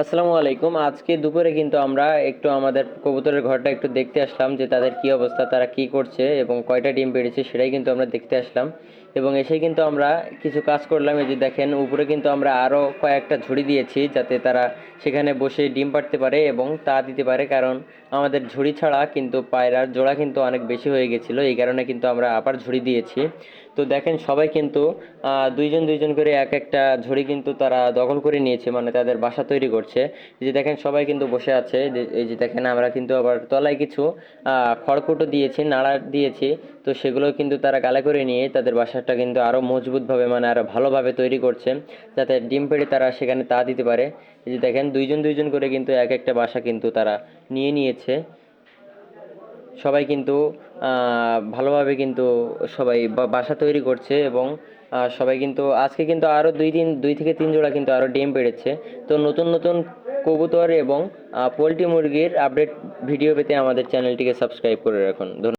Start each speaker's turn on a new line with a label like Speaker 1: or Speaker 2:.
Speaker 1: আসসালামু আলাইকুম। আজকে দুপুরে কিন্তু আমরা একটু আমাদের কবুতরের ঘরটা একটু দেখতে আসলাম যে তাদের কি অবস্থা, তারা কি করছে এবং কয়টা ডিম পেড়েছে সেটাই কিন্তু আমরা দেখতে আসলাম। এবং এসে কিন্তু আমরা কিছু কাজ করলাম। এই যে দেখেন, উপরে কিন্তু আমরা আরও কয়েকটা ঝুড়ি দিয়েছি যাতে তারা সেখানে বসে ডিম পাড়তে পারে এবং তা দিতে পারে, কারণ আমাদের ঝুড়ি ছাড়া কিন্তু পায়রার জোড়া কিন্তু অনেক বেশি হয়ে গেছিলো, এই কারণে কিন্তু আমরা আবার ঝুড়ি দিয়েছি। তো দেখেন, সবাই কিন্তু দুইজন দুইজন করে এক একটা ঝুড়ি কিন্তু তারা দখল করে নিয়েছে, মানে তাদের বাসা তৈরি করছে। এই যে দেখেন, সবাই কিন্তু বসে আছে। এই যে দেখেন, আমরা কিন্তু আবার তলায় কিছু খড়কুটো দিয়েছি, নাড়া দিয়েছি। তো সেগুলো কিন্তু তারা গালে করে নিয়ে তাদের বাসাটা কিন্তু আরও মজবুতভাবে, মানে আরও ভালোভাবে তৈরি করছে, যাতে ডিম পেড়ে তারা সেখানে তা দিতে পারে। এই যে দেখেন, দুইজন দুইজন করে কিন্তু এক একটা বাসা কিন্তু তারা নিয়ে নিয়েছে। সবাই কিন্তু ভালোভাবে কিন্তু সবাই বাসা তৈরি করছে এবং সবাই কিন্তু আজকে কিন্তু আরও 2 থেকে 3 জোড়া কিন্তু আরও ডিম পেড়েছে। তো নতুন নতুন কবুতর এবং পোলট্রি মুরগির আপডেট ভিডিও পেতে আমাদের চ্যানেলটিকে সাবস্ক্রাইব করে রাখুন। ধন্যবাদ।